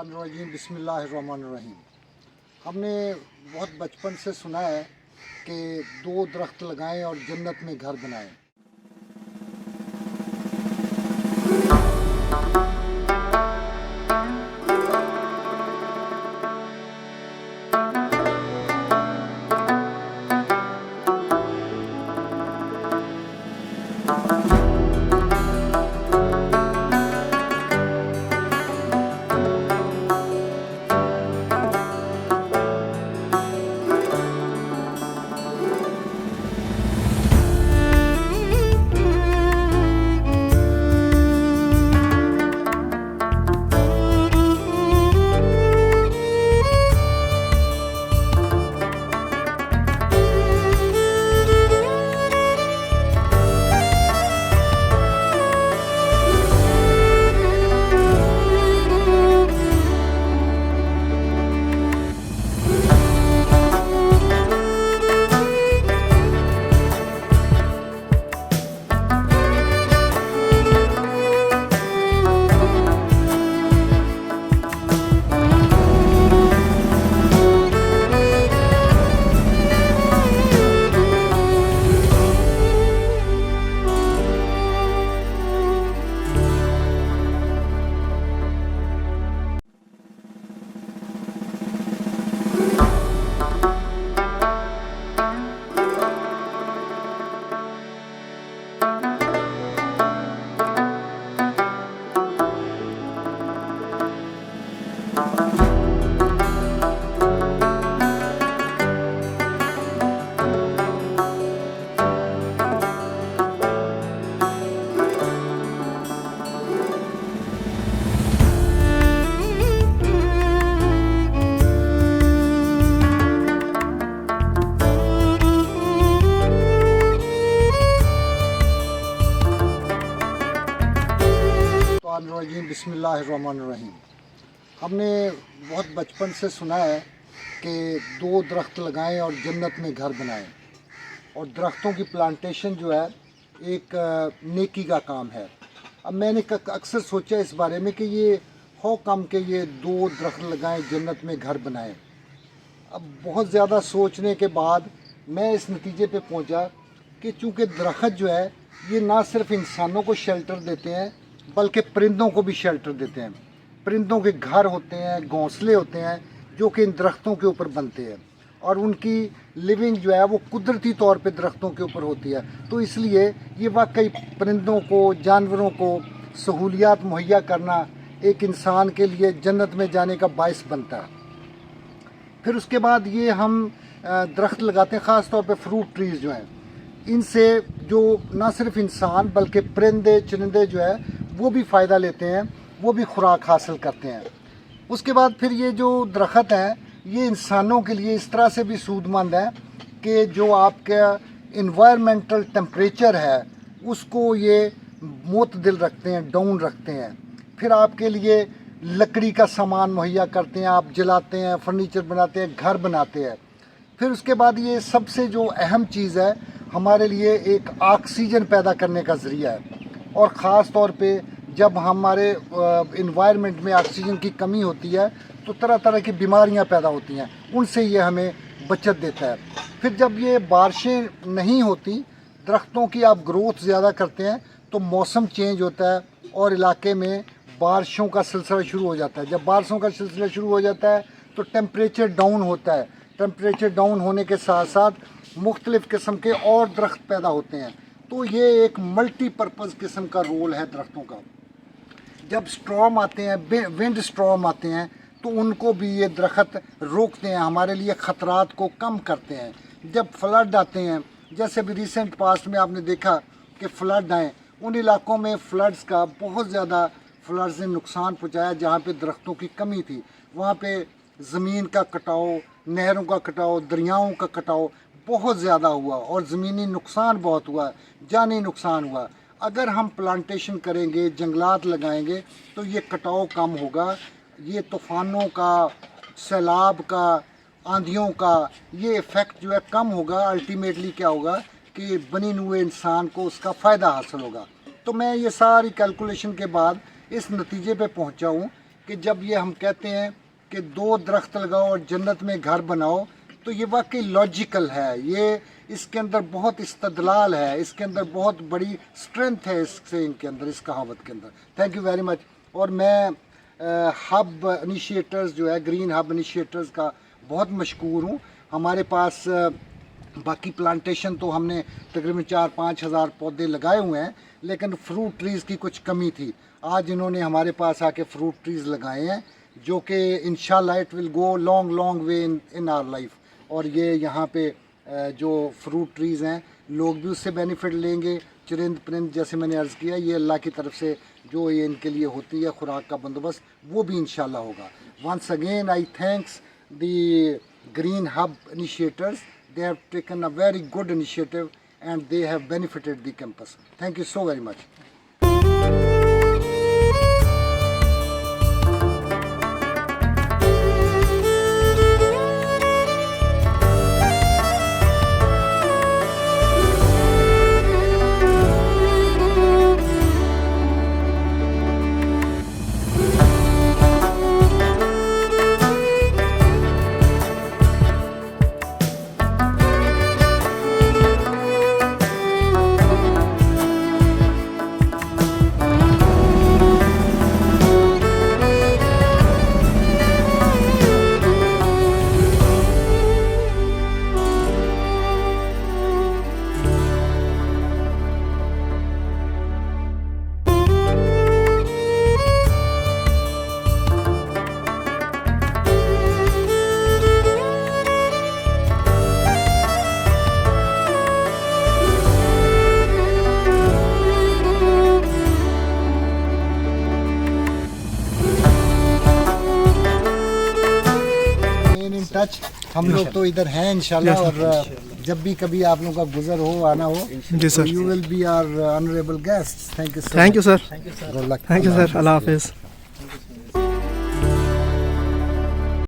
शैतानिर्रजीम बिस्मिल्लाहिर्रहमानिर्रहीम। हमने बहुत बचपन से सुना है कि 2 दरख्त लगाएं और जन्नत में घर बनाएं। बिस्मिल्लाहिर्रहमानिर्रहीम। हमने बहुत बचपन से सुना है कि 2 दरख्त लगाएं और जन्नत में घर बनाएं। और दरख्तों की प्लांटेशन जो है एक नेकी का काम है। अब मैंने अक्सर सोचा इस बारे में कि ये हो कम के ये 2 दरख्त लगाएं जन्नत में घर बनाएं। अब बहुत ज़्यादा सोचने के बाद मैं इस नतीजे पे पहुंचा कि चूँकि दरख्त जो है ये ना सिर्फ इंसानों को शेल्टर देते हैं बल्कि परिंदों को भी शेल्टर देते हैं। परिंदों के घर होते हैं, घोंसले होते हैं जो कि इन दरख्तों के ऊपर बनते हैं और उनकी लिविंग जो है वो कुदरती तौर पे दरख्तों के ऊपर होती है। तो इसलिए ये वाकई परिंदों को, जानवरों को सहूलियात मुहैया करना एक इंसान के लिए जन्नत में जाने का बायस बनता है। फिर उसके बाद ये हम दरख्त लगाते हैं, ख़ास तौर पे फ्रूट ट्रीज़ जो हैं, इनसे जो ना सिर्फ इंसान बल्कि परिंदे चरिंदे जो है वो भी फ़ायदा लेते हैं, वो भी खुराक हासिल करते हैं। उसके बाद फिर ये जो दरख्त हैं ये इंसानों के लिए इस तरह से भी सूदमंद है कि जो आपका इन्वायरमेंटल टेम्परेचर है उसको ये मुतदिल रखते हैं, डाउन रखते हैं। फिर आपके लिए लकड़ी का सामान मुहैया करते हैं, आप जलाते हैं, फर्नीचर बनाते हैं, घर बनाते हैं। फिर उसके बाद ये सबसे जो अहम चीज़ है हमारे लिए एक ऑक्सीजन पैदा करने का ज़रिया है। और ख़ास तौर पे जब हमारे इन्वायरमेंट में ऑक्सीजन की कमी होती है तो तरह तरह की बीमारियां पैदा होती हैं, उनसे ये हमें बचत देता है। फिर जब ये बारिशें नहीं होती, दरख्तों की आप ग्रोथ ज़्यादा करते हैं तो मौसम चेंज होता है और इलाके में बारिशों का सिलसिला शुरू हो जाता है। जब बारिशों का सिलसिला शुरू हो जाता है तो टेम्परेचर डाउन होता है। टेम्परेचर डाउन होने के साथ साथ मुख्तलिफ़ किस्म के और दरख्त पैदा होते हैं। तो ये एक मल्टीपर्पज़ किस्म का रोल है दरख्तों का। जब स्ट्रॉम आते हैं, विंड स्ट्रॉम आते हैं, तो उनको भी ये दरख्त रोकते हैं, हमारे लिए ख़तरात को कम करते हैं। जब फ्लड आते हैं, जैसे भी रिसेंट पास्ट में आपने देखा कि फ्लड आए, उन इलाकों में फ्लड्स का बहुत ज़्यादा फ्लड्स ने नुकसान पहुँचाया जहाँ पे दरख्तों की कमी थी। वहाँ पे ज़मीन का कटाव, नहरों का कटाव, दरियाओं का कटाव बहुत ज़्यादा हुआ और ज़मीनी नुकसान बहुत हुआ, जानी नुकसान हुआ। अगर हम प्लांटेशन करेंगे, जंगलात लगाएंगे तो ये कटाव कम होगा, ये तूफ़ानों का, सैलाब का, आंधियों का ये इफ़ेक्ट जो है कम होगा। अल्टीमेटली क्या होगा कि बनी हुए इंसान को उसका फ़ायदा हासिल होगा। तो मैं ये सारी कैलकुलेशन के बाद इस नतीजे पे पहुंचा हूँ कि कि जब ये हम कहते हैं कि 2 दरख्त लगाओ और जन्नत में घर बनाओ, तो ये वाकई लॉजिकल है, ये इसके अंदर बहुत इस्तदलाल है, इसके अंदर बहुत बड़ी स्ट्रेंथ है इससे, इनके अंदर, इस कहावत के अंदर। Thank you very much. और मैं हब इनिशिएटर्स जो है, ग्रीन हब इनिशिएटर्स का बहुत मशकूर हूँ। हमारे पास बाकी प्लांटेशन तो हमने तकरीबन 4-5 हज़ार पौधे लगाए हुए हैं, लेकिन फ्रूट ट्रीज़ की कुछ कमी थी। आज इन्होंने हमारे पास आके फ्रूट ट्रीज़ लगाए हैं, जो कि इंशाल्लाह it will go long way in our life. और ये यहाँ पे जो फ्रूट ट्रीज़ हैं, लोग भी उससे बेनिफिट लेंगे। चरिंद परिंद, जैसे मैंने अर्ज़ किया, ये अल्लाह की तरफ से जो ये इनके लिए होती है खुराक का बंदोबस्त, वो भी इंशाल्लाह होगा। Once again I thanks the green hub initiators, they have taken a very good initiative and they have benefited the campus. Thank you so very much. Touch हम लोग तो इधर हैं इंशाल्लाह। और जब भी कभी आप लोगों का गुजर हो, आना हो, जी sir, you will be our honourable guest. Thank you sir. Good luck. Thank you sir. Allah हाफिज़।